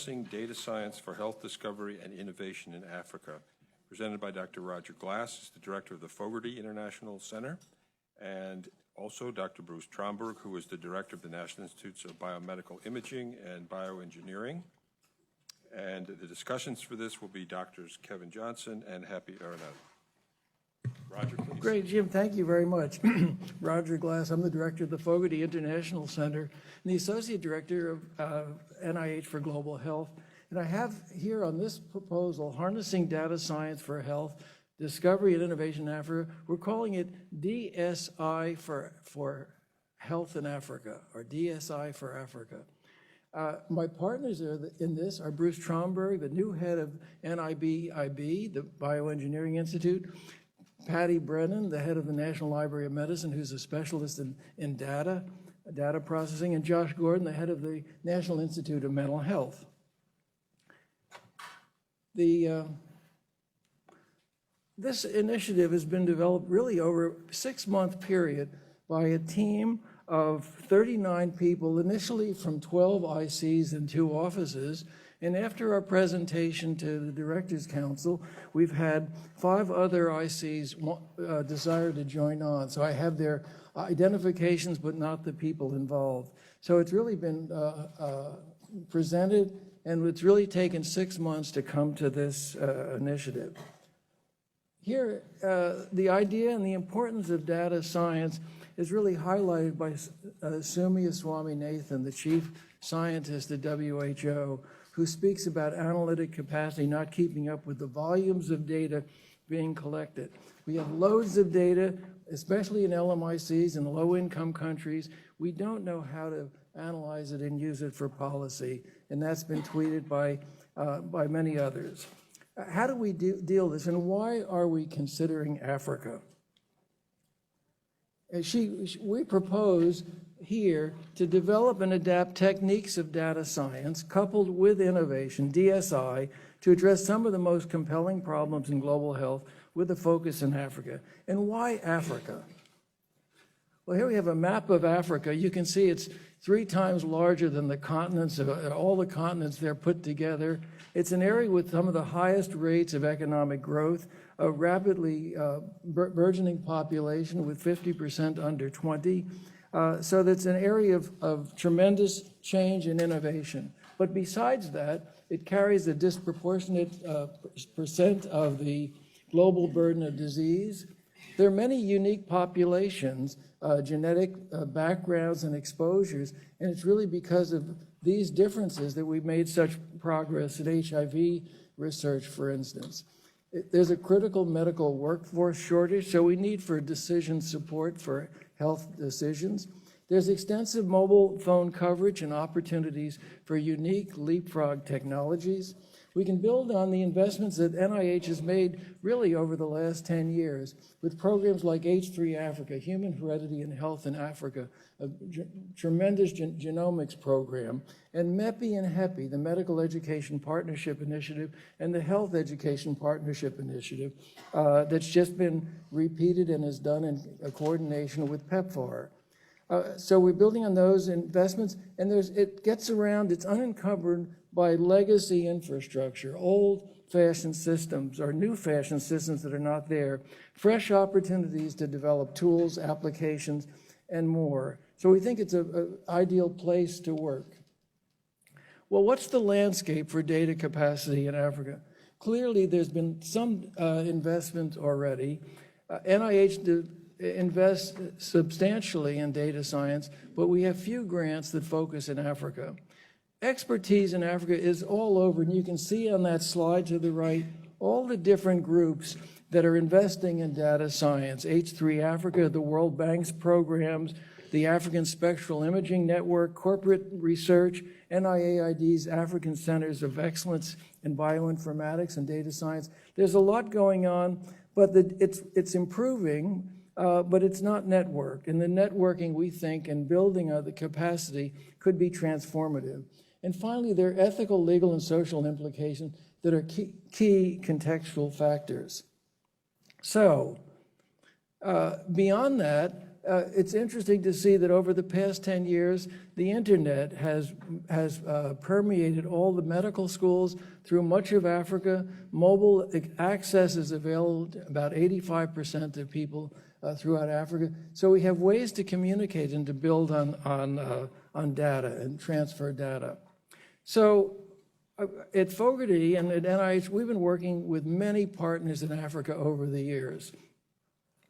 Data Science for Health Discovery and Innovation in Africa, presented by Dr. Roger Glass, the director of the Fogarty International Center, and also Dr. Bruce Tromberg, who is the director of the National Institutes of Biomedical Imaging and Bioengineering. And the discussions for this will be Drs. Kevin Johnson and Happy Arenado. Roger, please. Great, Jim, thank you very much. Roger Glass, I'm the director of the Fogarty International Center and the associate director of NIH for Global Health. And I have here on this proposal, Harnessing Data Science for Health, Discovery and Innovation in Africa. We're calling it DSI for Health in Africa, or DSI for Africa. My partners in this are Bruce Tromberg, the new head of NIBIB, the Bioengineering Institute, Patty Brennan, the head of the National Library of Medicine, who's a specialist in data processing, and Josh Gordon, the head of the National Institute of Mental Health. This initiative has been developed really over a 6-month period by a team of 39 people, initially from 12 ICs and 2 offices. And after our presentation to the Directors Council, we've had 5 other ICs desire to join on. So I have their identifications, but not the people involved. So it's really been presented, and it's really taken 6 months to come to this initiative. Here, the idea and the importance of data science is really highlighted by Soumya Swaminathan, the chief scientist at WHO, who speaks about analytic capacity not keeping up with the volumes of data being collected. We have loads of data, especially in LMICs in low-income countries. We don't know how to analyze it and use it for policy, and that's been tweeted by many others. How do we deal with this, and why are we considering Africa? We propose here to develop and adapt techniques of data science coupled with innovation, DSI, to address some of the most compelling problems in global health with a focus in Africa. And why Africa? Well, here we have a map of Africa. You can see it's 3 times larger than the continents, all the continents there put together. It's an area with some of the highest rates of economic growth, a rapidly burgeoning population with 50% under 20. So that's an area of tremendous change and innovation. But besides that, it carries a disproportionate percent of the global burden of disease. There are many unique populations, genetic backgrounds and exposures, and it's really because of these differences that we've made such progress in HIV research, for instance. There's a critical medical workforce shortage, so we need for decision support for health decisions. There's extensive mobile phone coverage and opportunities for unique leapfrog technologies. We can build on the investments that NIH has made really over the last 10 years with programs like H3 Africa, Human Heredity and Health in Africa, a tremendous genomics program, and MEPI and HEPI, the Medical Education Partnership Initiative and the Health Education Partnership Initiative, that's just been repeated and is done in coordination with PEPFAR. So we're building on those investments, and it gets around, it's unencumbered by legacy infrastructure, old-fashioned systems or new-fashioned systems that are not there, fresh opportunities to develop tools, applications, and more. So we think it's an ideal place to work. Well, what's the landscape for data capacity in Africa? Clearly, there's been some investment already. NIH invests substantially in data science, but we have few grants that focus in Africa. Expertise in Africa is all over, and you can see on that slide to the right all the different groups that are investing in data science. H3 Africa, the World Bank's programs, the African Spectral Imaging Network, corporate research, NIAID's African Centers of Excellence in Bioinformatics and Data Science. There's a lot going on, but it's improving, but it's not networked. And the networking, we think, and building of the capacity could be transformative. And finally, there are ethical, legal, and social implications that are key contextual factors. So, beyond that, it's interesting to see that over the past 10 years, the internet has permeated all the medical schools through much of Africa. Mobile access is available to about 85% of people throughout Africa. So we have ways to communicate and to build on data and transfer data. So at Fogarty and at NIH, we've been working with many partners in Africa over the years.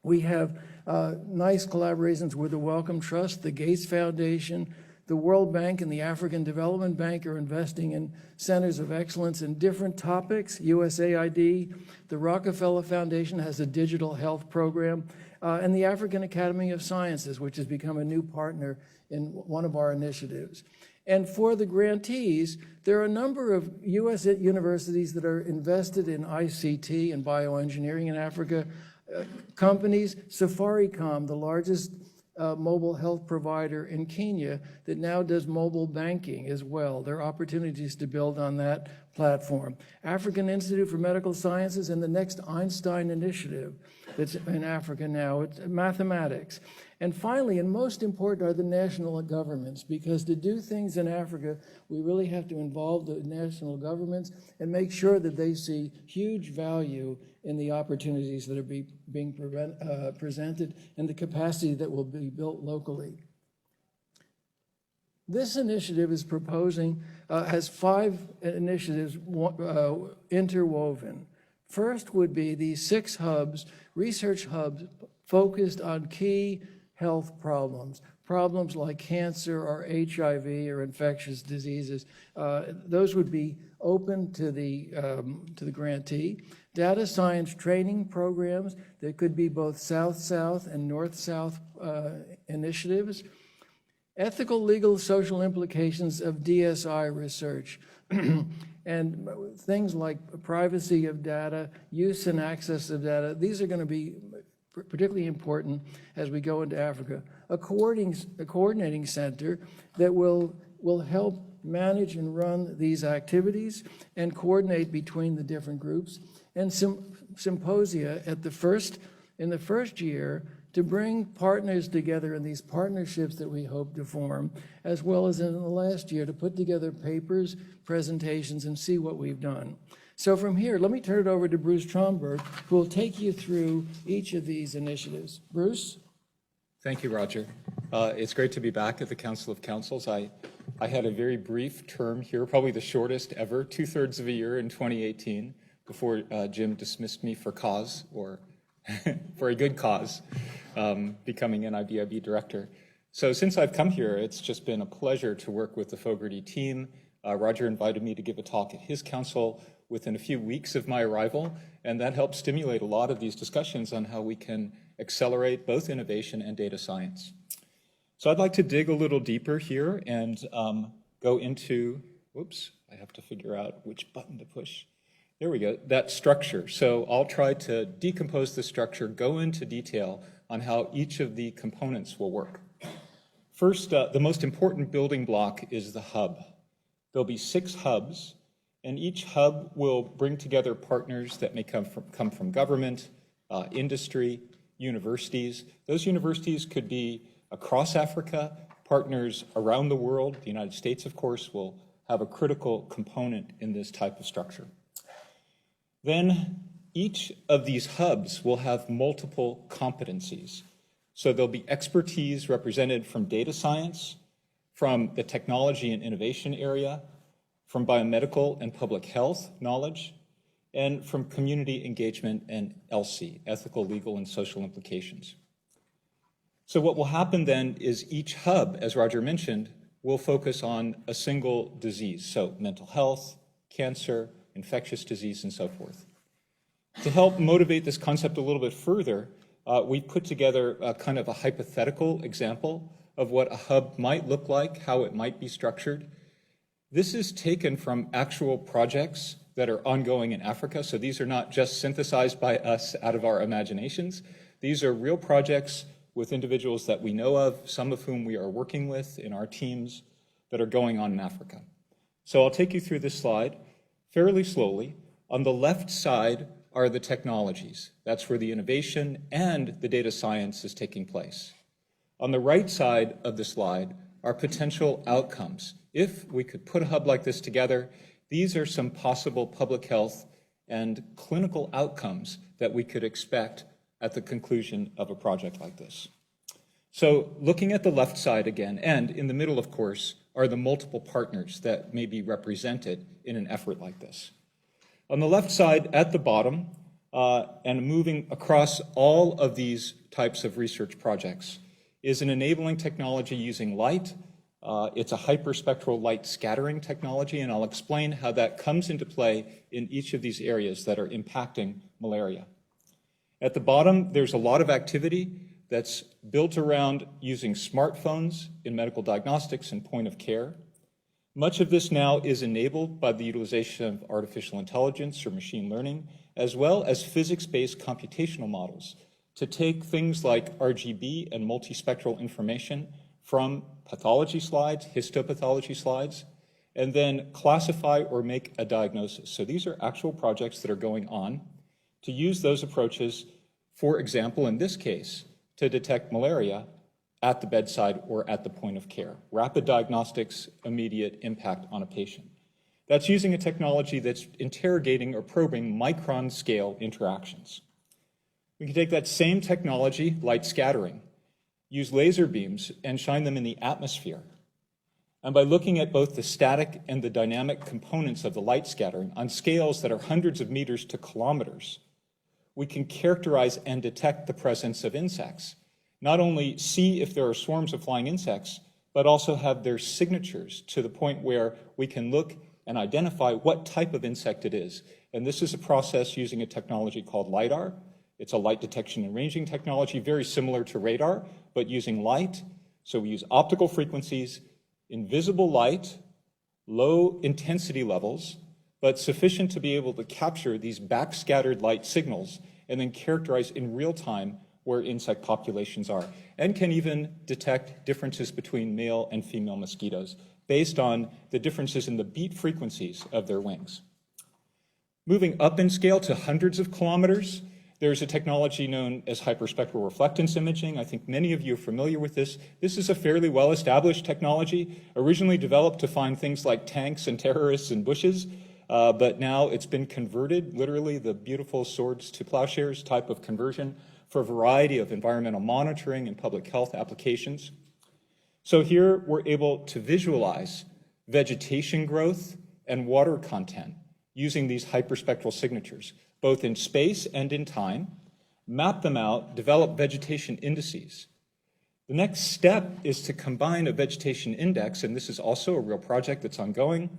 We have nice collaborations with the Wellcome Trust, the Gates Foundation, the World Bank and the African Development Bank are investing in centers of excellence in different topics. USAID, the Rockefeller Foundation has a digital health program, and the African Academy of Sciences, which has become a new partner in one of our initiatives. And for the grantees, there are a number of U.S. universities that are invested in ICT and bioengineering in Africa. Companies, Safaricom, the largest mobile health provider in Kenya that now does mobile banking as well. There are opportunities to build on that platform. African Institute for Medical Sciences and the next Einstein Initiative that's in Africa now, it's mathematics. And finally, and most important, are the national governments, because to do things in Africa, we really have to involve the national governments and make sure that they see huge value in the opportunities that are being presented and the capacity that will be built locally. This initiative is proposing, has 5 initiatives interwoven. First would be these 6 hubs, research hubs, focused on key health problems like cancer or HIV or infectious diseases. Those would be open to the grantee. Data science training programs that could be both South-South and North-South initiatives. Ethical, legal, social implications of DSI research. And things like privacy of data, use and access of data, these are going to be particularly important as we go into Africa. A coordinating center that will help manage and run these activities and coordinate between the different groups. And Symposia in the first year to bring partners together in these partnerships that we hope to form, as well as in the last year to put together papers, presentations, and see what we've done. So from here, let me turn it over to Bruce Tromberg, who will take you through each of these initiatives. Bruce? Thank you, Roger. It's great to be back at the Council of Councils. I had a very brief term here, probably the shortest ever, 2/3 of a year in 2018, before Jim dismissed me for cause, or for a good cause, becoming NIBIB director. So since I've come here, it's just been a pleasure to work with the Fogarty team. Roger invited me to give a talk at his council within a few weeks of my arrival, and that helped stimulate a lot of these discussions on how we can accelerate both innovation and data science. So I'd like to dig a little deeper here and go into, whoops, I have to figure out which button to push. There we go, that structure. So I'll try to decompose the structure, go into detail on how each of the components will work. First, the most important building block is the hub. There'll be 6 hubs, and each hub will bring together partners that may come from government, industry, universities. Those universities could be across Africa, partners around the world. The United States, of course, will have a critical component in this type of structure. Then each of these hubs will have multiple competencies. So there'll be expertise represented from data science, from the technology and innovation area, from biomedical and public health knowledge, and from community engagement and ELSI, ethical, legal, and social implications. So what will happen then is each hub, as Roger mentioned, will focus on a single disease, so mental health, cancer, infectious disease, and so forth. To help motivate this concept a little bit further, we put together a kind of a hypothetical example of what a hub might look like, how it might be structured. This is taken from actual projects that are ongoing in Africa, so these are not just synthesized by us out of our imaginations. These are real projects with individuals that we know of, some of whom we are working with in our teams that are going on in Africa. So I'll take you through this slide fairly slowly. On the left side are the technologies. That's where the innovation and the data science is taking place. On the right side of the slide are potential outcomes. If we could put a hub like this together, these are some possible public health and clinical outcomes that we could expect at the conclusion of a project like this. So looking at the left side again, and in the middle, of course, are the multiple partners that may be represented in an effort like this. On the left side at the bottom, and moving across all of these types of research projects, is an enabling technology using light. It's a hyperspectral light scattering technology, and I'll explain how that comes into play in each of these areas that are impacting malaria. At the bottom, there's a lot of activity that's built around using smartphones in medical diagnostics and point of care. Much of this now is enabled by the utilization of artificial intelligence or machine learning, as well as physics-based computational models to take things like RGB and multispectral information from pathology slides, histopathology slides, and then classify or make a diagnosis. So these are actual projects that are going on to use those approaches, for example, in this case, to detect malaria at the bedside or at the point of care. Rapid diagnostics, immediate impact on a patient. That's using a technology that's interrogating or probing micron-scale interactions. We can take that same technology, light scattering, use laser beams and shine them in the atmosphere. And by looking at both the static and the dynamic components of the light scattering on scales that are hundreds of meters to kilometers, we can characterize and detect the presence of insects. Not only see if there are swarms of flying insects, but also have their signatures to the point where we can look and identify what type of insect it is. And this is a process using a technology called LIDAR. It's a light detection and ranging technology, very similar to radar, but using light. So we use optical frequencies, invisible light, low intensity levels, but sufficient to be able to capture these backscattered light signals and then characterize in real time where insect populations are, and can even detect differences between male and female mosquitoes based on the differences in the beat frequencies of their wings. Moving up in scale to hundreds of kilometers, there's a technology known as hyperspectral reflectance imaging. I think many of you are familiar with this. This is a fairly well-established technology, originally developed to find things like tanks and terrorists and bushes, but now it's been converted, literally the beautiful swords to plowshares type of conversion, for a variety of environmental monitoring and public health applications. So here we're able to visualize vegetation growth and water content using these hyperspectral signatures, both in space and in time, map them out, develop vegetation indices. The next step is to combine a vegetation index, and this is also a real project that's ongoing,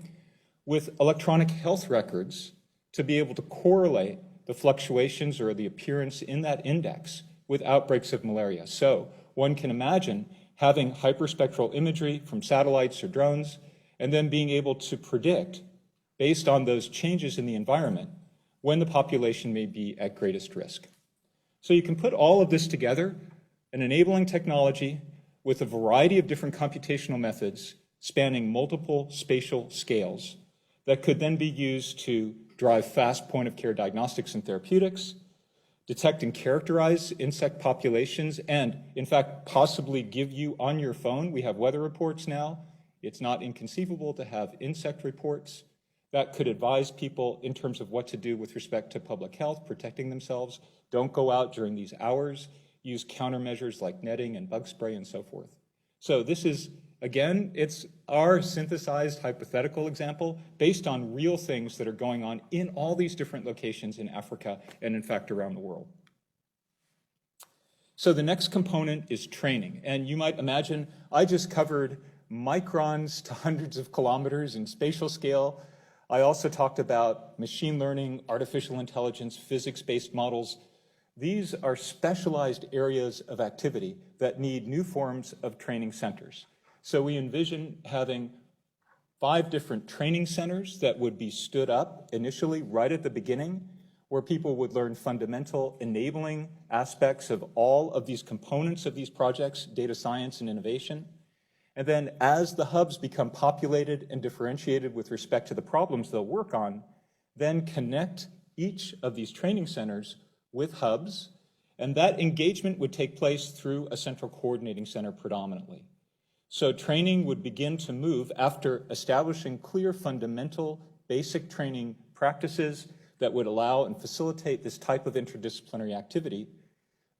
with electronic health records to be able to correlate the fluctuations or the appearance in that index with outbreaks of malaria. So one can imagine having hyperspectral imagery from satellites or drones, and then being able to predict, based on those changes in the environment, when the population may be at greatest risk. So you can put all of this together, an enabling technology with a variety of different computational methods spanning multiple spatial scales that could then be used to drive fast point-of-care diagnostics and therapeutics, detect and characterize insect populations, and, in fact, possibly give you on your phone. We have weather reports now. It's not inconceivable to have insect reports that could advise people in terms of what to do with respect to public health, protecting themselves. Don't go out during these hours. Use countermeasures like netting and bug spray and so forth. So this is, again, it's our synthesized hypothetical example based on real things that are going on in all these different locations in Africa and, in fact, around the world. So the next component is training. And you might imagine I just covered microns to hundreds of kilometers in spatial scale. I also talked about machine learning, artificial intelligence, physics-based models. These are specialized areas of activity that need new forms of training centers. So we envision having 5 different training centers that would be stood up initially right at the beginning, where people would learn fundamental enabling aspects of all of these components of these projects, data science and innovation. And then as the hubs become populated and differentiated with respect to the problems they'll work on, then connect each of these training centers with hubs And that engagement would take place through a central coordinating center predominantly. So training would begin to move after establishing clear fundamental basic training practices that would allow and facilitate this type of interdisciplinary activity.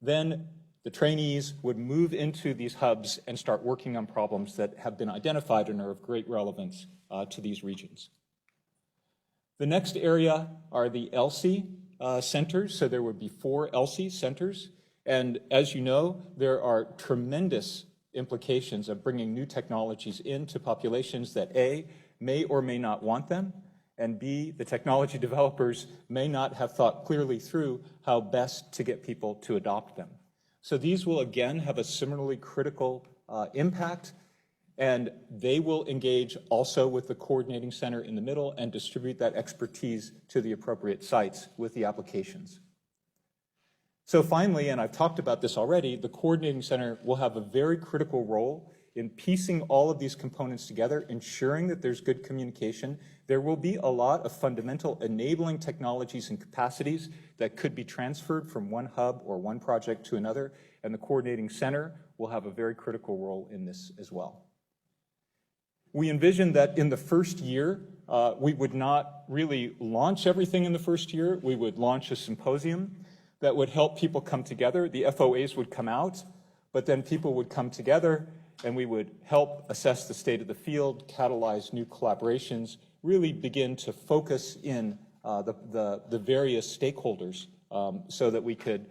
Then the trainees would move into these hubs and start working on problems that have been identified and are of great relevance to these regions. The next area are the ELSI centers. So there would be 4 ELSI centers. And as you know, there are tremendous implications of bringing new technologies into populations that A, may or may not want them, and B, the technology developers may not have thought clearly through how best to get people to adopt them. So these will again have a similarly critical impact, and they will engage also with the coordinating center in the middle and distribute that expertise to the appropriate sites with the applications. So finally, and I've talked about this already, the coordinating center will have a very critical role in piecing all of these components together, ensuring that there's good communication. There will be a lot of fundamental enabling technologies and capacities that could be transferred from one hub or one project to another, and the coordinating center will have a very critical role in this as well. We envision that in the first year, we would not really launch everything in the first year. We would launch a symposium that would help people come together. The FOAs would come out, but then people would come together and we would help assess the state of the field, catalyze new collaborations, really begin to focus in the various stakeholders so that we could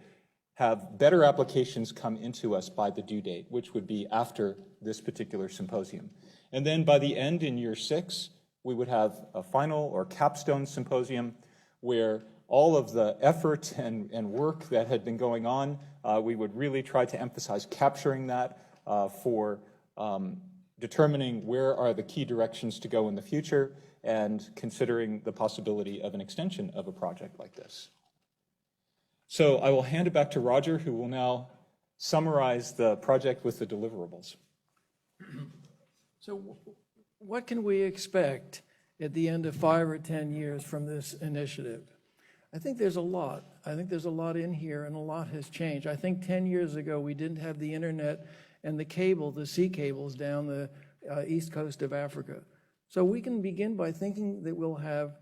have better applications come into us by the due date, which would be after this particular symposium. And then by the end in year 6, we would have a final or capstone symposium where all of the effort and work that had been going on, we would really try to emphasize capturing that for determining where are the key directions to go in the future and considering the possibility of an extension of a project like this. So I will hand it back to Roger, who will now summarize the project with the deliverables. So what can we expect at the end of 5 or 10 years from this initiative? I think there's a lot. I think there's a lot in here, and a lot has changed. I think 10 years ago, we didn't have the internet and the cable, the sea cables down the east coast of Africa. So we can begin by thinking that we'll have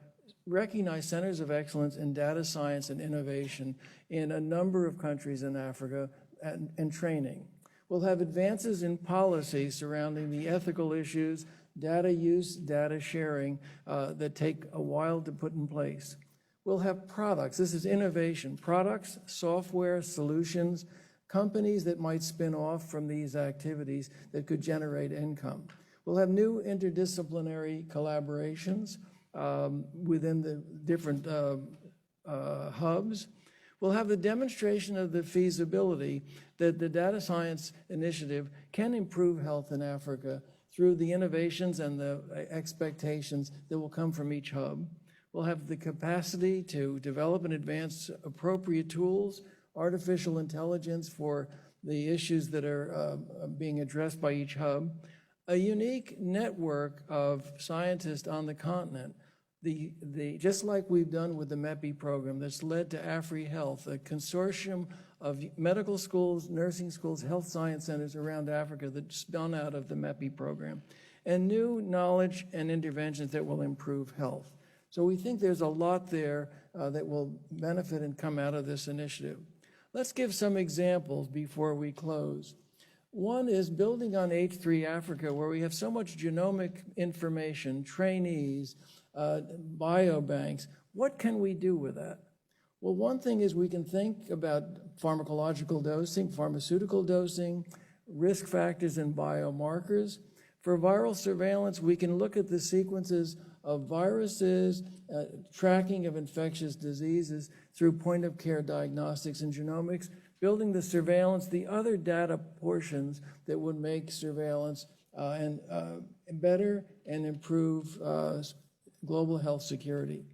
recognized centers of excellence in data science and innovation in a number of countries in Africa and training. We'll have advances in policy surrounding the ethical issues, data use, data sharing that take a while to put in place. We'll have products. This is innovation. Products, software, solutions, companies that might spin off from these activities that could generate income. We'll have new interdisciplinary collaborations within the different hubs. We'll have the demonstration of the feasibility that the data science initiative can improve health in Africa through the innovations and the expectations that will come from each hub. We'll have the capacity to develop and advance appropriate tools, artificial intelligence for the issues that are being addressed by each hub, a unique network of scientists on the continent, just like we've done with the MEPI program that's led to AfriHealth, a consortium of medical schools, nursing schools, health science centers around Africa that spun out of the MEPI program, and new knowledge and interventions that will improve health. So we think there's a lot there that will benefit and come out of this initiative. Let's give some examples before we close. One is building on H3 Africa, where we have so much genomic information, trainees, biobanks. What can we do with that? Well, one thing is we can think about pharmacological dosing, pharmaceutical dosing, risk factors and biomarkers. For viral surveillance, we can look at the sequences of viruses, tracking of infectious diseases through point-of-care diagnostics and genomics, building the surveillance, the other data portions that would make surveillance better and improve global health security.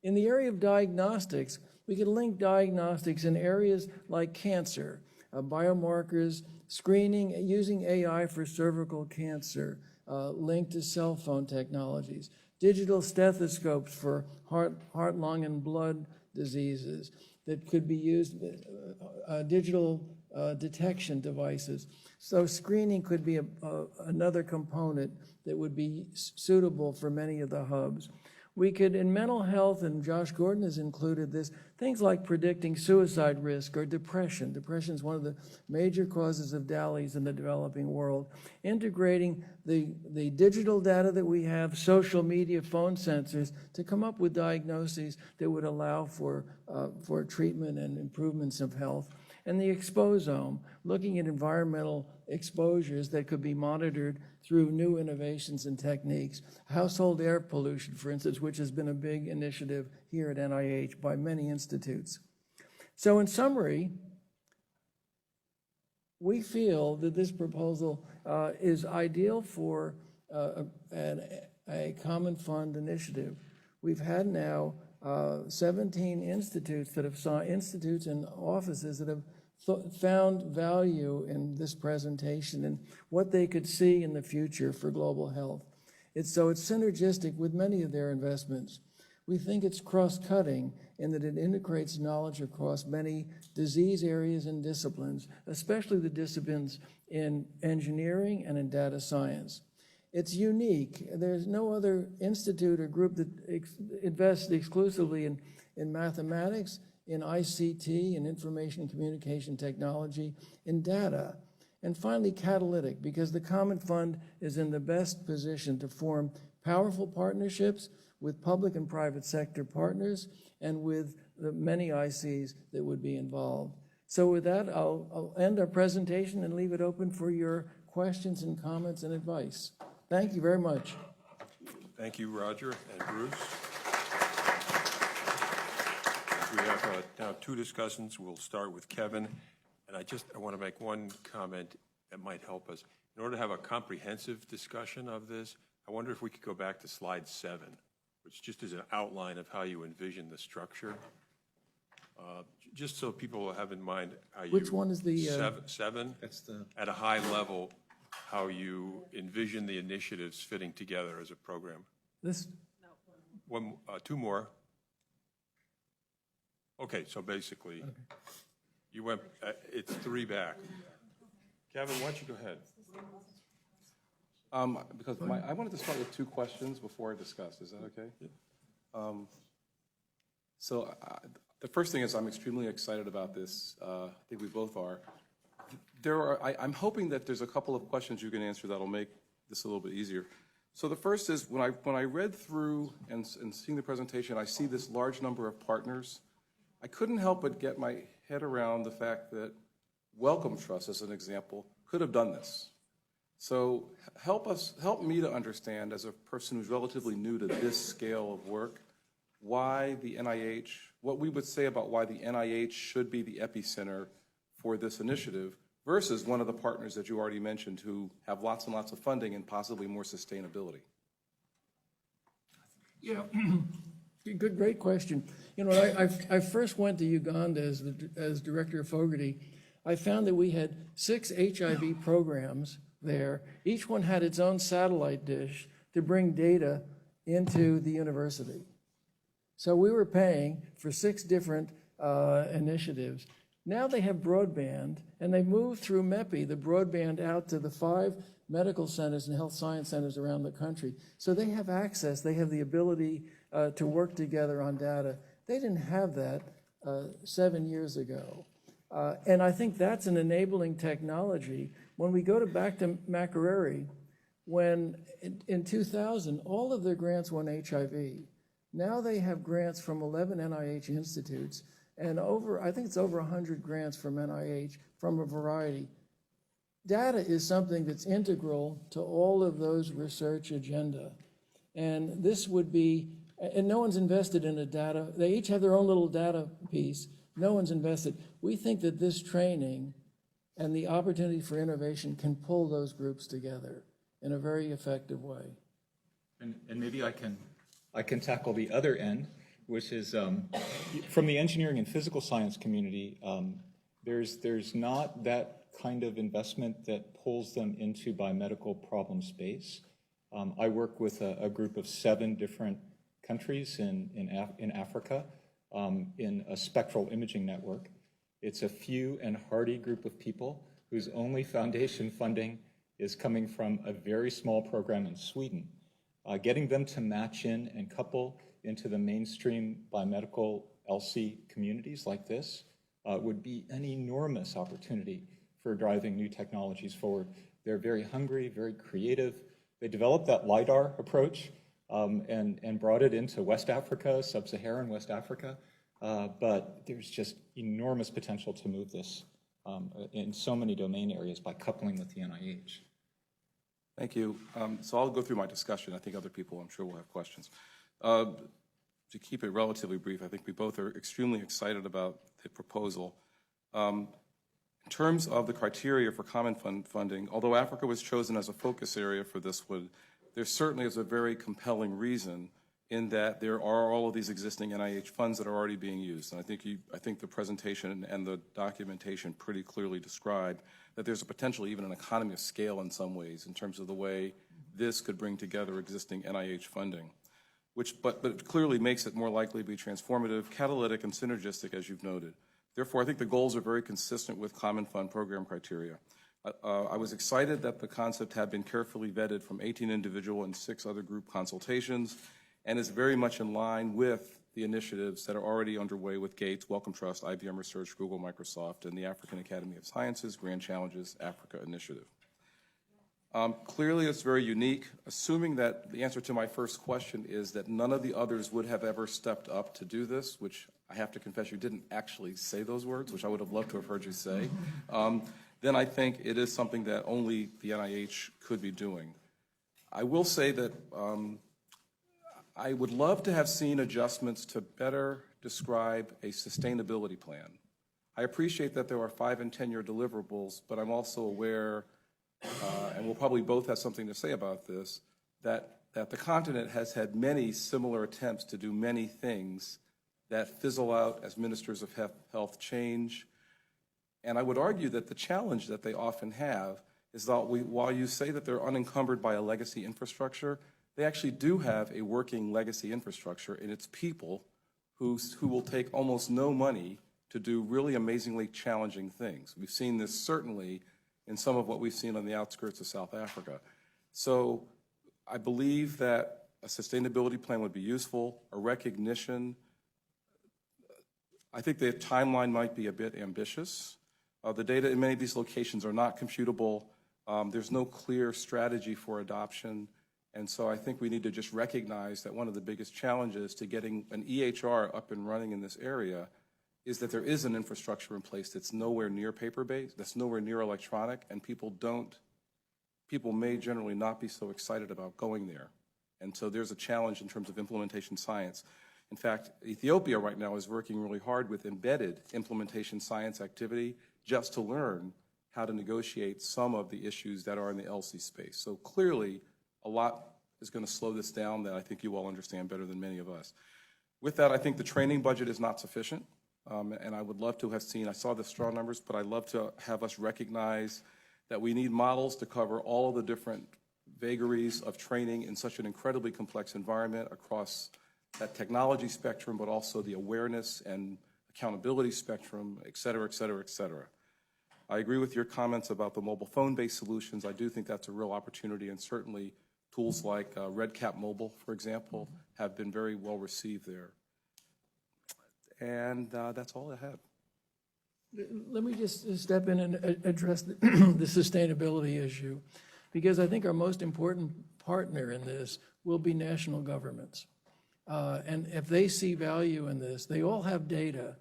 In the area of diagnostics, we can link diagnostics in areas like cancer, biomarkers, screening, using AI for cervical cancer, linked to cell phone technologies, digital stethoscopes for heart, lung, and blood diseases, that could be used, digital detection devices. So screening could be another component that would be suitable for many of the hubs. We could, in mental health, and Josh Gordon has included this, things like predicting suicide risk or depression. Depression is one of the major causes of DALYs in the developing world. Integrating the digital data that we have, social media, phone sensors, to come up with diagnoses that would allow for treatment and improvements of health. And the exposome, looking at environmental exposures that could be monitored through new innovations and techniques. Household air pollution, for instance, which has been a big initiative here at NIH by many institutes. So in summary, we feel that this proposal is ideal for a common fund initiative. We've had now 17 institutes and offices that have found value in this presentation and what they could see in the future for global health. It's synergistic with many of their investments. We think it's cross-cutting in that it integrates knowledge across many disease areas and disciplines, especially the disciplines in engineering and in data science. It's unique. There's no other institute or group that invests exclusively in mathematics, in ICT, in information communication technology, in data. And finally, catalytic, because the Common Fund is in the best position to form powerful partnerships with public and private sector partners and with the many ICs that would be involved. So with that, I'll end our presentation and leave it open for your questions and comments and advice. Thank you very much. Thank you, Roger and Bruce. We have now two discussants. We'll start with Kevin. And I want to make one comment that might help us. In order to have a comprehensive discussion of this, I wonder if we could go back to slide 7, which just is an outline of how you envision the structure. Just so people will have in mind how you... Which one is the... Seven? That's the... At a high level, how you envision the initiatives fitting together as a program. This... Two more. Okay, so basically, you went, it's 3 back. Kevin, why don't you go ahead? Because I wanted to start with 2 questions before I discuss. Is that okay? Yeah. So the first thing is I'm extremely excited about this. I think we both are. I'm hoping that there's a couple of questions you can answer that'll make this a little bit easier. So the first is when I read through and seeing the presentation, I see this large number of partners. I couldn't help but get my head around the fact that Wellcome Trust, as an example, could have done this. So help me to understand, as a person who's relatively new to this scale of work, why the NIH, what we would say about why the NIH should be the epicenter for this initiative versus one of the partners that you already mentioned who have lots and lots of funding and possibly more sustainability. Yeah. Great question. You know, I first went to Uganda as director of Fogarty. I found that we had 6 HIV programs there. Each one had its own satellite dish to bring data into the university. So we were paying for 6 different initiatives. Now they have broadband, and they moved through MEPI, the broadband, out to the 5 medical centers and health science centers around the country. So they have access, they have the ability to work together on data. They didn't have that 7 years ago. And I think that's an enabling technology. When we go back to Makerere, when in 2000, all of their grants won HIV. Now they have grants from 11 NIH institutes, and I think it's over 100 grants from NIH from a variety. Data is something that's integral to all of those research agenda. And this would be, and no one's invested in a data, they each have their own little data piece. No one's invested. We think that this training and the opportunity for innovation can pull those groups together in a very effective way. And maybe I can tackle the other end, which is from the engineering and physical science community, there's not that kind of investment that pulls them into biomedical problem space. I work with a group of 7 different countries in Africa. in a spectral imaging network. It's a few and hardy group of people whose only foundation funding is coming from a very small program in Sweden. Getting them to match in and couple into the mainstream biomedical LC communities like this would be an enormous opportunity for driving new technologies forward. They're very hungry, very creative. They developed that LiDAR approach and brought it into West Africa, sub-Saharan West Africa. But there's just enormous potential to move this in so many domain areas by coupling with the NIH. Thank you. So I'll go through my discussion. I think other people, I'm sure, will have questions. To keep it relatively brief, I think we both are extremely excited about the proposal. In terms of the criteria for common fund funding, although Africa was chosen as a focus area for this one, there certainly is a very compelling reason in that there are all of these existing NIH funds that are already being used. And I think the presentation and the documentation pretty clearly describe that there's a potential even an economy of scale in some ways in terms of the way this could bring together existing NIH funding, but it clearly makes it more likely to be transformative, catalytic, and synergistic, as you've noted. Therefore, I think the goals are very consistent with common fund program criteria. I was excited that the concept had been carefully vetted from 18 individual and 6 other group consultations, and is very much in line with the initiatives that are already underway with Gates, Wellcome Trust, IBM Research, Google, Microsoft, and the African Academy of Sciences Grand Challenges Africa Initiative. Clearly, it's very unique, assuming that the answer to my first question is that none of the others would have ever stepped up to do this, which I have to confess you didn't actually say those words, which I would have loved to have heard you say, then I think it is something that only the NIH could be doing. I will say that I would love to have seen adjustments to better describe a sustainability plan. I appreciate that there are 5- and 10-year deliverables, but I'm also aware, and we'll probably both have something to say about this, that the continent has had many similar attempts to do many things that fizzle out as ministers of health change. And I would argue that the challenge that they often have is that while you say that they're unencumbered by a legacy infrastructure, they actually do have a working legacy infrastructure, and it's people who will take almost no money to do really amazingly challenging things. We've seen this certainly in some of what we've seen on the outskirts of South Africa. So I believe that a sustainability plan would be useful, a recognition. I think the timeline might be a bit ambitious. The data in many of these locations are not computable. There's no clear strategy for adoption. And so I think we need to just recognize that one of the biggest challenges to getting an EHR up and running in this area is that there is an infrastructure in place that's nowhere near paper-based, that's nowhere near electronic, and people may generally not be so excited about going there. And so there's a challenge in terms of implementation science. In fact, Ethiopia right now is working really hard with embedded implementation science activity just to learn how to negotiate some of the issues that are in the LC space. So clearly, a lot is going to slow this down that I think you all understand better than many of us. With that, I think the training budget is not sufficient, and I would love to have seen, I saw the straw numbers, but I'd love to have us recognize that we need models to cover all of the different vagaries of training in such an incredibly complex environment across that technology spectrum, but also the awareness and accountability spectrum, et cetera, et cetera, et cetera. I agree with your comments about the mobile phone-based solutions. I do think that's a real opportunity, and certainly tools like RedCap Mobile, for example, have been very well received there. And that's all I have. Let me just step in and address the sustainability issue, because I think our most important partner in this will be national governments. And if they see value in this, they all have data.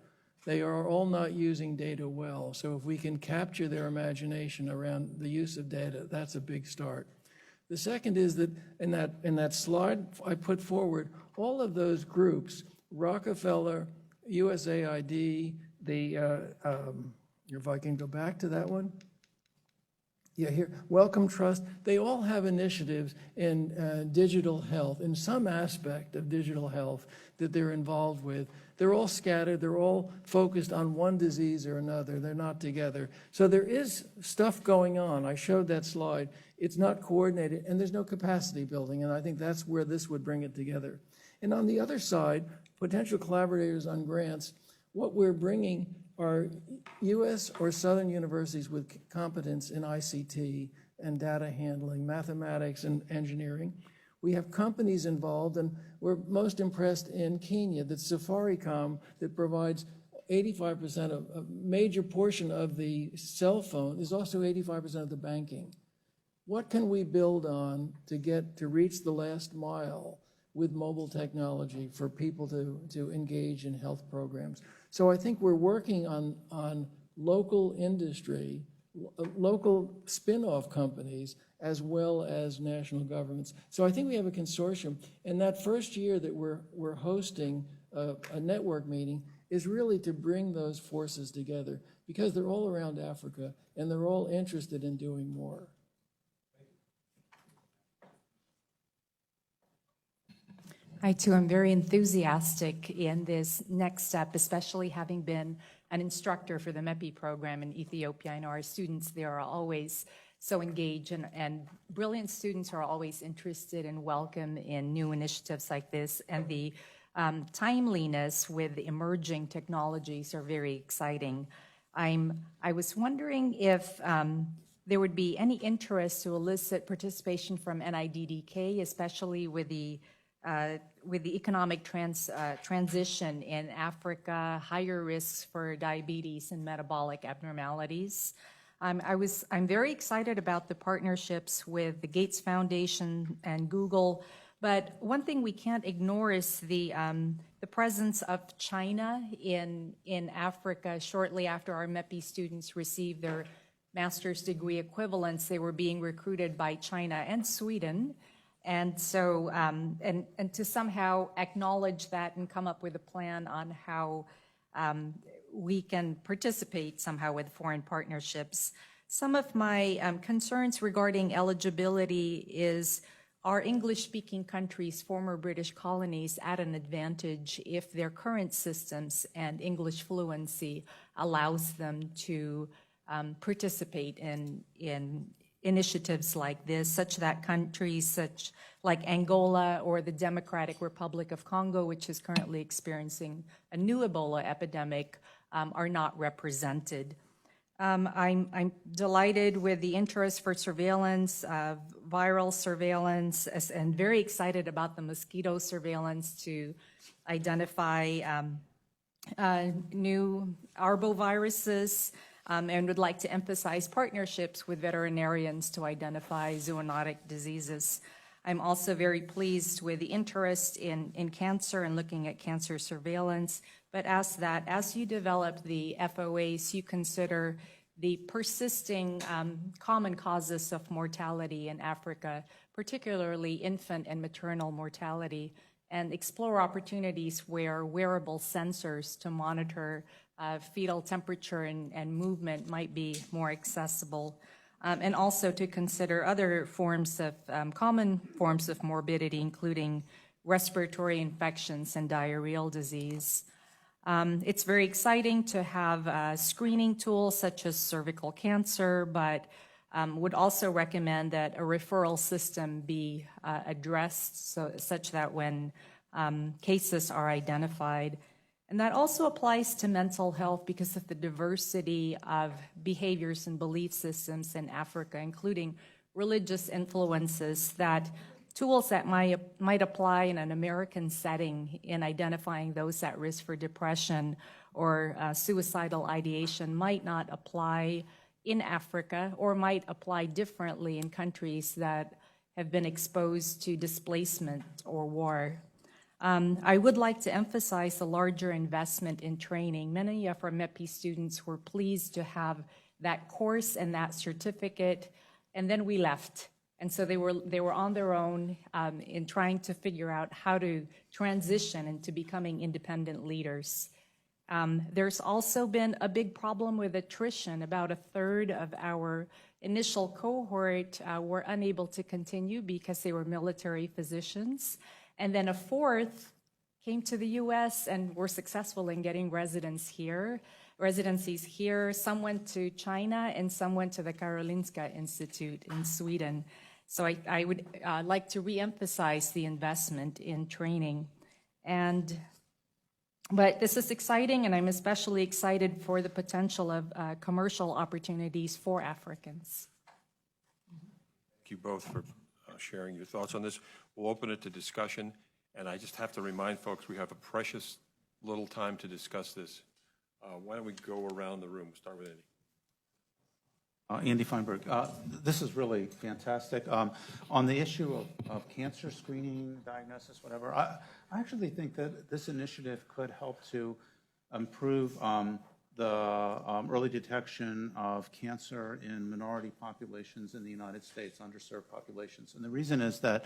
They are all not using data well. So if we can capture their imagination around the use of data, that's a big start. The second is that in that slide I put forward, all of those groups, Rockefeller, USAID, if I can go back to that one. Yeah, here, Wellcome Trust, they all have initiatives in digital health, in some aspect of digital health that they're involved with. They're all scattered, they're all focused on one disease or another, they're not together. So there is stuff going on. I showed that slide. It's not coordinated, and there's no capacity building, and I think that's where this would bring it together. And on the other side, potential collaborators on grants, what we're bringing are U.S. or Southern universities with competence in ICT and data handling, mathematics and engineering. We have companies involved, and we're most impressed in Kenya that Safaricom, that provides 85% of a major portion of the cell phone, is also 85% of the banking. What can we build on to reach the last mile with mobile technology for people to engage in health programs? So I think we're working on local industry, local spin-off companies, as well as national governments. So I think we have a consortium. And that first year that we're hosting a network meeting is really to bring those forces together, because they're all around Africa and they're all interested in doing more. I, too, am very enthusiastic in this next step, especially having been an instructor for the MEPI program in Ethiopia. I know our students there are always so engaged, and brilliant students are always interested and welcome in new initiatives like this. And the timeliness with the emerging technologies are very exciting. I was wondering if there would be any interest to elicit participation from NIDDK, especially with the economic transition in Africa, higher risks for diabetes and metabolic abnormalities. I'm very excited about the partnerships with the Gates Foundation and Google, but one thing we can't ignore is the presence of China in Africa. Shortly after our MEPI students received their master's degree equivalents, they were being recruited by China and Sweden. And so, and to somehow acknowledge that and come up with a plan on how we can participate somehow with foreign partnerships. Some of my concerns regarding eligibility is, are English-speaking countries, former British colonies, at an advantage if their current systems and English fluency allows them to participate in initiatives like this, such that countries such like Angola or the Democratic Republic of Congo, which is currently experiencing a new Ebola epidemic, are not represented. I'm delighted with the interest for surveillance, viral surveillance, and very excited about the mosquito surveillance to identify new arboviruses, and would like to emphasize partnerships with veterinarians to identify zoonotic diseases. I'm also very pleased with the interest in cancer and looking at cancer surveillance, but ask that as you develop the FOAs, you consider the persisting common causes of mortality in Africa, particularly infant and maternal mortality, and explore opportunities where wearable sensors to monitor fetal temperature and movement might be more accessible, and also to consider other forms of common forms of morbidity, including respiratory infections and diarrheal disease. It's very exciting to have screening tools such as cervical cancer, but would also recommend that a referral system be addressed such that when cases are identified. And that also applies to mental health because of the diversity of behaviors and belief systems in Africa, including religious influences, that tools that might apply in an American setting in identifying those at risk for depression or suicidal ideation might not apply in Africa, or might apply differently in countries that have been exposed to displacement or war. I would like to emphasize a larger investment in training. Many of our MEPI students were pleased to have that course and that certificate, and then we left. And so they were on their own in trying to figure out how to transition into becoming independent leaders. There's also been a big problem with attrition. About a third of our initial cohort were unable to continue because they were military physicians. And then a fourth came to the US and were successful in getting residencies here. Some went to China and some went to the Karolinska Institute in Sweden. So I would like to reemphasize the investment in training. And But this is exciting, and I'm especially excited for the potential of commercial opportunities for Africans. Thank you both for sharing your thoughts on this. We'll open it to discussion, and I just have to remind folks we have a precious little time to discuss this. Why don't we go around the room? Start with Andy. Andy Feinberg. This is really fantastic. On the issue of cancer screening, diagnosis, whatever, I actually think that this initiative could help to improve the early detection of cancer in minority populations in the United States, underserved populations. And the reason is that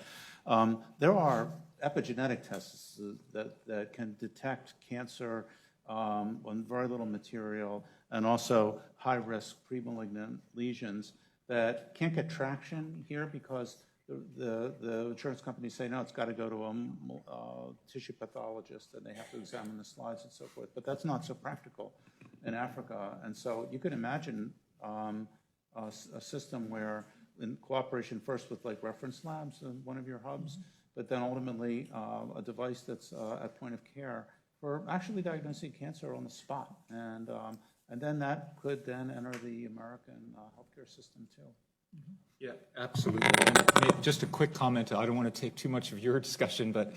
there are epigenetic tests that can detect cancer on very little material, and also high-risk premalignant lesions that can't get traction here because the insurance companies say, no, it's got to go to a tissue pathologist, and they have to examine the slides and so forth. But that's not so practical in Africa. And so you could imagine a system where, in cooperation first with like reference labs in one of your hubs, but then ultimately a device that's at point of care for actually diagnosing cancer on the spot. And then that could then enter the American healthcare system too. Yeah, absolutely. And just a quick comment. I don't want to take too much of your discussion, but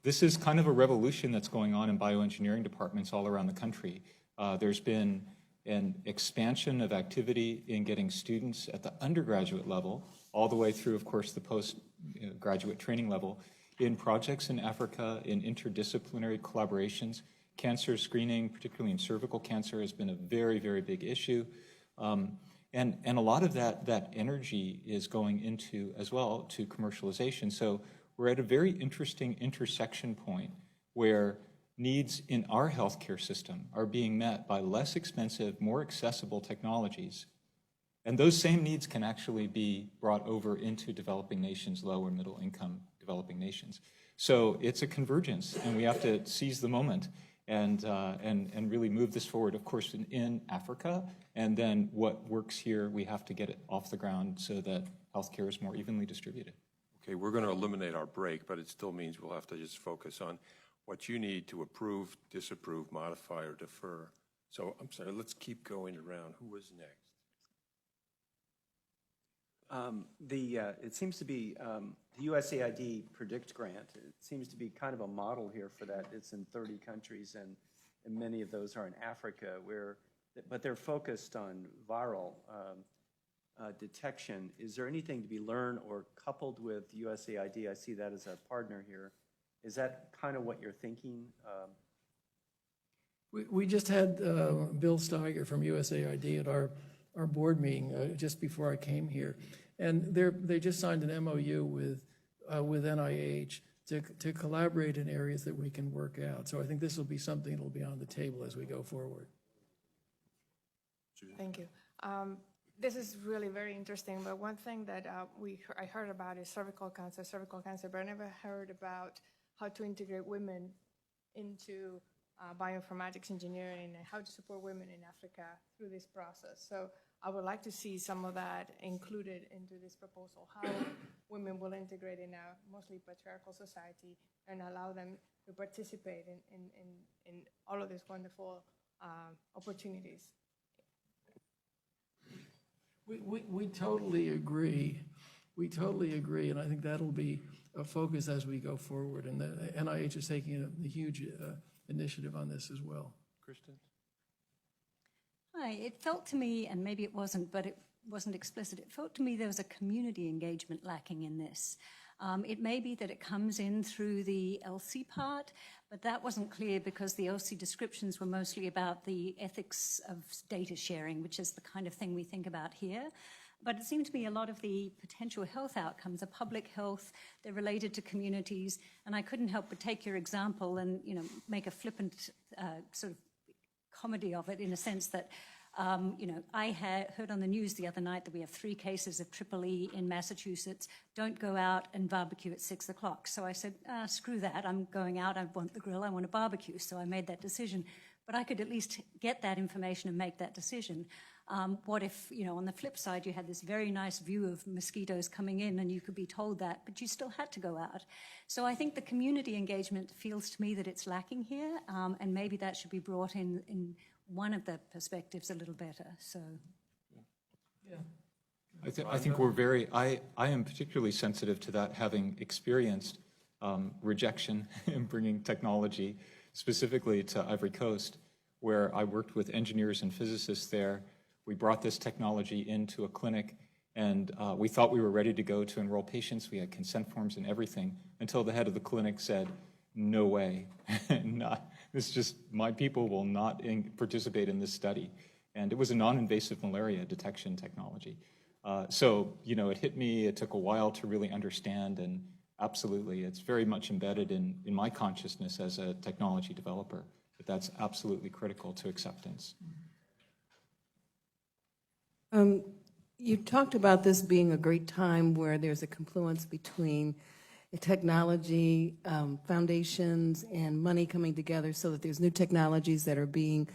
this is kind of a revolution that's going on in bioengineering departments all around the country. There's been an expansion of activity in getting students at the undergraduate level, all the way through, of course, the postgraduate training level, in projects in Africa, in interdisciplinary collaborations. Cancer screening, particularly in cervical cancer, has been a very, very big issue. And a lot of that energy is going into, as well, to commercialization. So we're at a very interesting intersection point where needs in our healthcare system are being met by less expensive, more accessible technologies. And those same needs can actually be brought over into developing nations, low or middle income developing nations. So it's a convergence, and we have to seize the moment and really move this forward, of course, in Africa. And then what works here, we have to get it off the ground so that healthcare is more evenly distributed. Okay, we're going to eliminate our break, but it still means we'll have to just focus on what you need to approve, disapprove, modify, or defer. So I'm sorry, let's keep going around. Who was next? It seems to be the USAID Predict grant. It seems to be kind of a model here for that. It's in 30 countries, and many of those are in Africa, but they're focused on viral detection. Is there anything to be learned or coupled with USAID? I see that as a partner here. Is that kind of what you're thinking? We just had Bill Steiger from USAID at our board meeting just before I came here. And they just signed an MOU with NIH to collaborate in areas that we can work out. So I think this will be something that will be on the table as we go forward. Thank you. This is really very interesting, but one thing that I heard about is cervical cancer, but I never heard about how to integrate women into bioinformatics engineering and how to support women in Africa through this process. So I would like to see some of that included into this proposal, how women will integrate in a mostly patriarchal society and allow them to participate in all of these wonderful opportunities. We totally agree. We totally agree, and I think that'll be a focus as we go forward. And the NIH is taking a huge initiative on this as well. Kristen? Hi, it felt to me, and maybe it wasn't, but it wasn't explicit, it felt to me there was a community engagement lacking in this. It may be that it comes in through the LC part, but that wasn't clear because the LC descriptions were mostly about the ethics of data sharing, which is the kind of thing we think about here. But it seemed to me a lot of the potential health outcomes are public health, they're related to communities, and I couldn't help but take your example and make a flippant sort of comedy of it in a sense that I heard on the news the other night that we have 3 cases of EEE in Massachusetts. don't go out and barbecue at 6 o'clock. So I said, screw that, I'm going out, I want the grill, I want a barbecue. So I made that decision. But I could at least get that information and make that decision. What if, on the flip side, you had this very nice view of mosquitoes coming in and you could be told that, but you still had to go out. So I think the community engagement feels to me that it's lacking here, and maybe that should be brought in one of the perspectives a little better. So, Yeah. I think we're very, I am particularly sensitive to that, having experienced rejection in bringing technology specifically to Ivory Coast, where I worked with engineers and physicists there. We brought this technology into a clinic, and we thought we were ready to go to enroll patients. We had consent forms and everything, until the head of the clinic said, no way, my people will not participate in this study. And it was a non-invasive malaria detection technology. So, it hit me. It took a while to really understand, and absolutely, it's very much embedded in my consciousness as a technology developer, but that's absolutely critical to acceptance. You talked about this being a great time where there's a confluence between technology, foundations, and money coming together so that there's new technologies that are being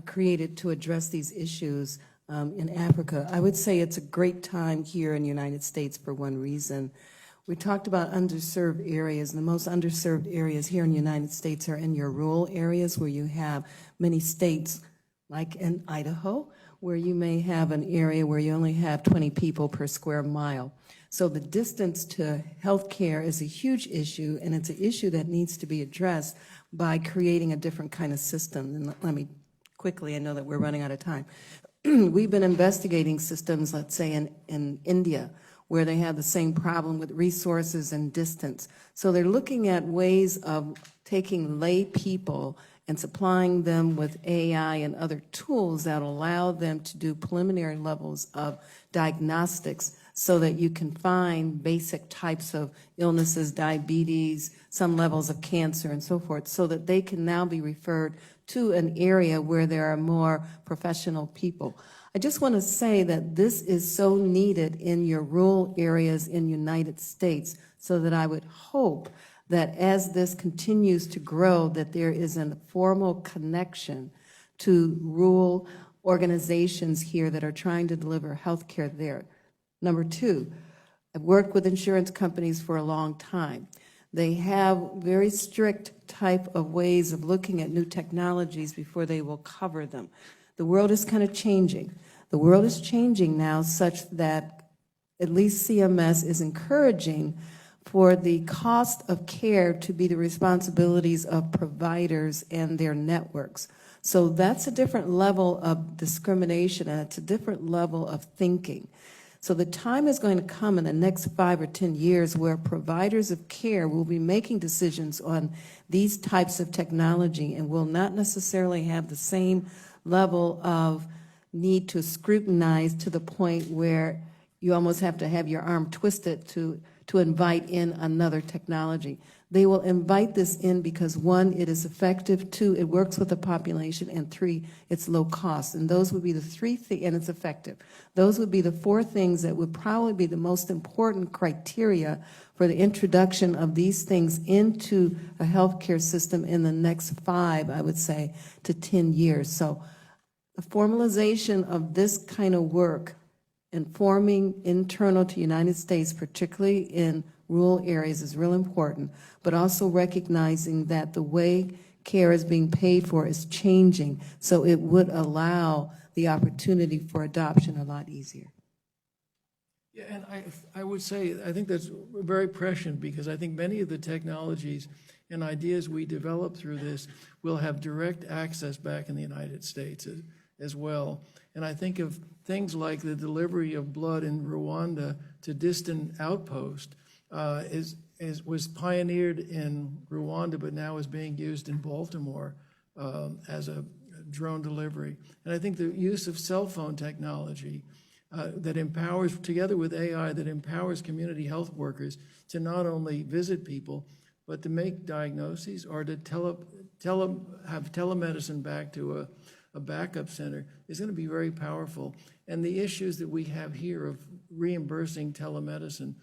created to address these issues in Africa. I would say it's a great time here in the United States for one reason. We talked about underserved areas, and the most underserved areas here in the United States are in your rural areas where you have many states, like in Idaho, where you may have an area where you only have 20 people per square mile. So the distance to health care is a huge issue, and it's an issue that needs to be addressed by creating a different kind of system. And let me quickly, I know that we're running out of time. We've been investigating systems, let's say in India, where they have the same problem with resources and distance. So they're looking at ways of taking lay people and supplying them with AI and other tools that allow them to do preliminary levels of diagnostics so that you can find basic types of illnesses, diabetes, some levels of cancer and so forth, so that they can now be referred to an area where there are more professional people. I just want to say that this is so needed in your rural areas in the United States, so that I would hope that as this continues to grow, that there is a formal connection to rural organizations here that are trying to deliver health care there. Number two, I've worked with insurance companies for a long time. They have very strict type of ways of looking at new technologies before they will cover them. The world is kind of changing. The world is changing now such that at least CMS is encouraging for the cost of care to be the responsibilities of providers and their networks. So that's a different level of discrimination, and it's a different level of thinking. So the time is going to come in the next 5 or 10 years where providers of care will be making decisions on these types of technology and will not necessarily have the same level of need to scrutinize to the point where you almost have to have your arm twisted to invite in another technology. They will invite this in because, one, it is effective, two, it works with the population, and three, it's low cost. And those would be the three things, and it's effective. Those would be the four things that would probably be the most important criteria for the introduction of these things into a healthcare system in the next 5, I would say, to 10 years. So the formalization of this kind of work, informing internal to the United States, particularly in rural areas, is real important, but also recognizing that the way care is being paid for is changing, so it would allow the opportunity for adoption a lot easier. Yeah, and I would say, I think that's very prescient, because I think many of the technologies and ideas we develop through this will have direct access back in the United States as well. And I think of things like the delivery of blood in Rwanda to distant outposts was pioneered in Rwanda, but now is being used in Baltimore as a drone delivery. And I think the use of cell phone technology that empowers, together with AI, that empowers community health workers to not only visit people, but to make diagnoses or to have telemedicine back to a backup center is going to be very powerful. And the issues that we have here of reimbursing telemedicine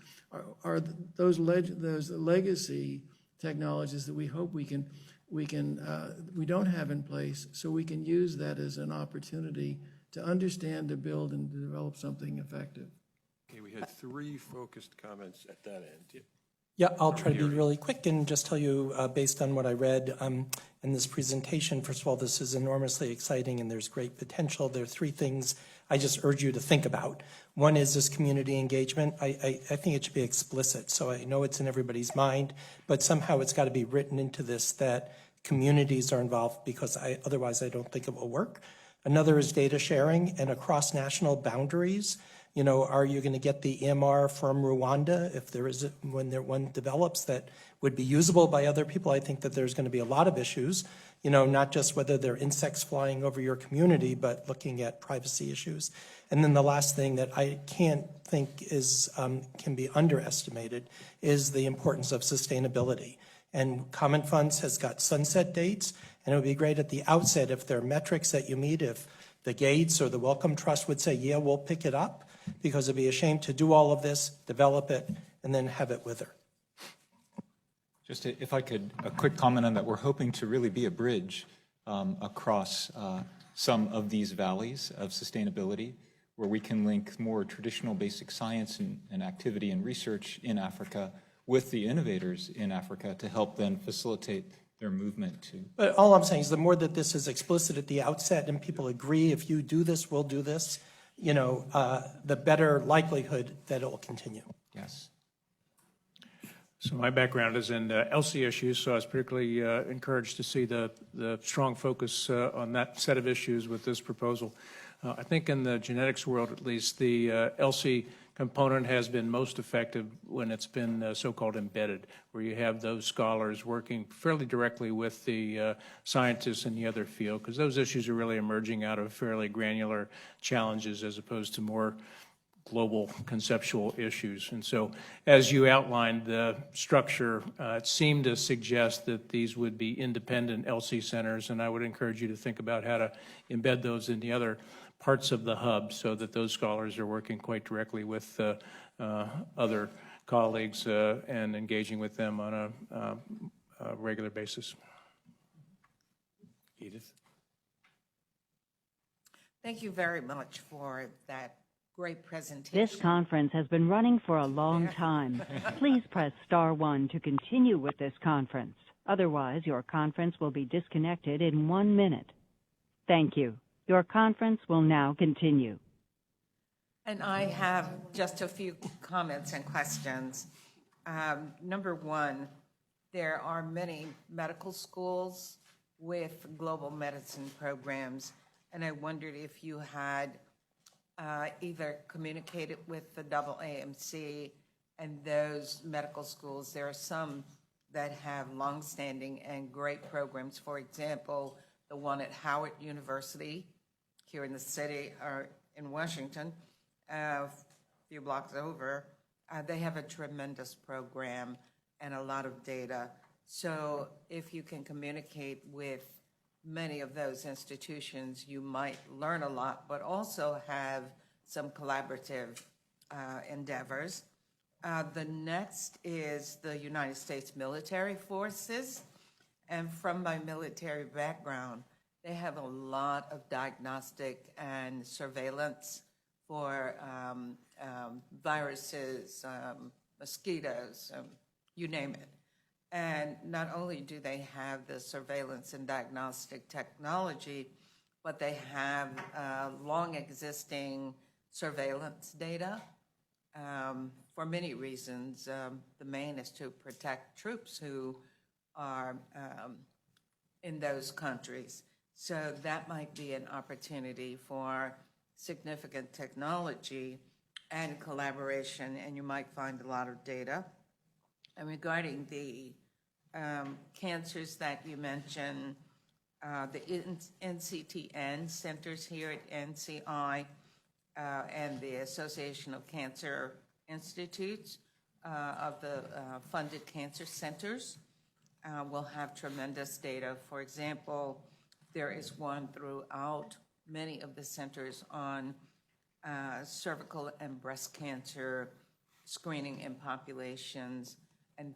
are those legacy technologies that we hope we don't have in place, so we can use that as an opportunity to understand, to build, and to develop something effective. Okay, we had 3 focused comments at that end. Yeah, I'll try to be really quick and just tell you, based on what I read in this presentation, first of all, this is enormously exciting and there's great potential. There are 3 things I just urge you to think about. One is this community engagement. I think it should be explicit, so I know it's in everybody's mind, but somehow it's got to be written into this that communities are involved, because otherwise I don't think it will work. Another is data sharing and across national boundaries. You know, are you going to get the EMR from Rwanda if there is when one develops that would be usable by other people? I think that there's going to be a lot of issues, you know, not just whether there are insects flying over your community, but looking at privacy issues. And then the last thing that I can't think is can be underestimated is the importance of sustainability. And Common Funds has got sunset dates, and it would be great at the outset if there are metrics that you meet, if the Gates or the Wellcome Trust would say, yeah, we'll pick it up, because it'd be a shame to do all of this, develop it, and then have it wither. Just if I could, a quick comment on that. We're hoping to really be a bridge across some of these valleys of sustainability, where we can link more traditional basic science and activity and research in Africa with the innovators in Africa to help then facilitate their movement to. But all I'm saying is the more that this is explicit at the outset and people agree, if you do this, we'll do this, you know, the better likelihood that it will continue. Yes. So my background is in LC issues, so I was particularly encouraged to see the strong focus on that set of issues with this proposal. I think in the genetics world, at least, the LC component has been most effective when it's been so-called embedded, where you have those scholars working fairly directly with the scientists in the other field, because those issues are really emerging out of fairly granular challenges as opposed to more global conceptual issues. And so as you outlined the structure, it seemed to suggest that these would be independent LC centers, and I would encourage you to think about how to embed those in the other parts of the hub so that those scholars are working quite directly with other colleagues and engaging with them on a regular basis. Edith? Thank you very much for that great presentation. This conference has been running for a long time. Please press *1 to continue with this conference. Otherwise, your conference will be disconnected in 1 minute. Thank you. Your conference will now continue. And I have just a few comments and questions. Number 1, there are many medical schools with global medicine programs, and I wondered if you had either communicated with the AAMC and those medical schools. There are some that have longstanding and great programs. For example, the one at Howard University here in the city or in Washington, a few blocks over, they have a tremendous program and a lot of data. So if you can communicate with many of those institutions, you might learn a lot, but also have some collaborative endeavors. The next is the United States military forces. And from my military background, they have a lot of diagnostic and surveillance for viruses, mosquitoes, you name it. And not only do they have the surveillance and diagnostic technology, but they have long existing surveillance data for many reasons. The main is to protect troops who are in those countries. So that might be an opportunity for significant technology and collaboration, and you might find a lot of data. And regarding the cancers that you mentioned, the NCTN centers here at NCI and the Association of Cancer Institutes of the funded cancer centers will have tremendous data. For example, there is one throughout many of the centers on cervical and breast cancer screening in populations, and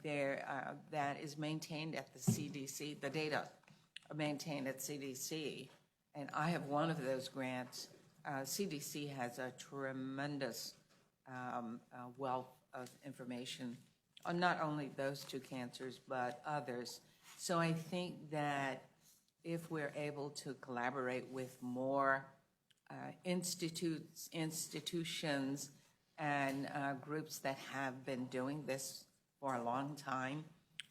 that is maintained at the CDC. The data are maintained at CDC, and I have one of those grants. CDC has a tremendous wealth of information on not only those two cancers, but others. So I think that if we're able to collaborate with more institutions and groups that have been doing this for a long time,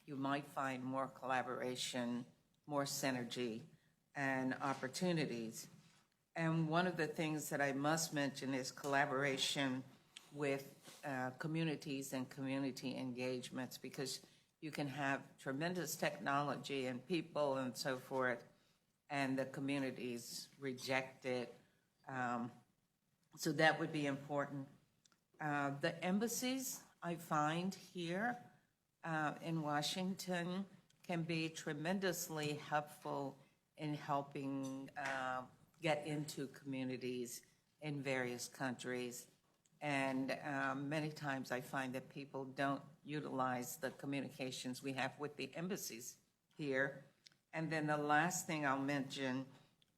you might find more collaboration, more synergy, and opportunities. And one of the things that I must mention is collaboration with communities and community engagements, because you can have tremendous technology and people and so forth, and the communities reject it. So that would be important. The embassies, I find here in Washington, can be tremendously helpful in helping get into communities in various countries. And many times I find that people don't utilize the communications we have with the embassies here. And then the last thing I'll mention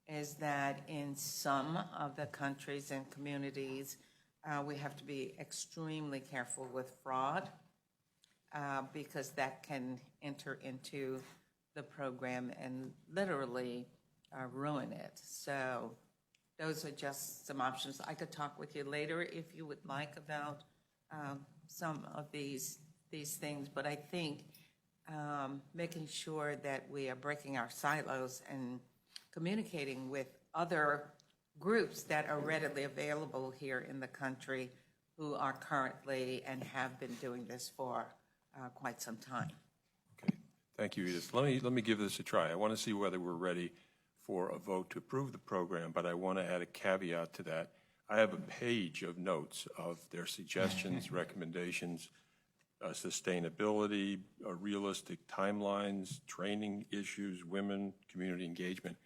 is that in some of the countries and communities, we have to be extremely careful with fraud because that can enter into the program and literally ruin it. So those are just some options. I could talk with you later if you would like about some of these things, but I think making sure that we are breaking our silos and communicating with other groups that are readily available here in the country who are currently and have been doing this for quite some time. Okay, thank you, Edith. Let me give this a try. I want to see whether we're ready for a vote to approve the program, but I want to add a caveat to that. I have a page of notes of their suggestions, recommendations, sustainability, realistic timelines, training issues, women, community engagement.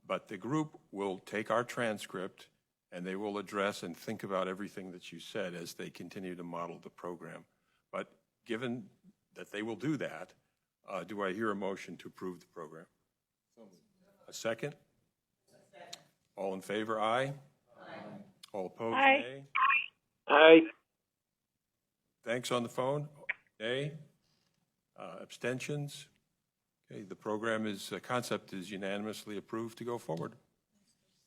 But the group will take our transcript and they will address and think about everything that you said as they continue to model the program. But given that they will do that, do I hear a motion to approve the program? A second? All in favor, aye? Aye. All opposed, nay? Aye. Thanks on the phone, nay? Abstentions? Okay, the program concept is unanimously approved to go forward.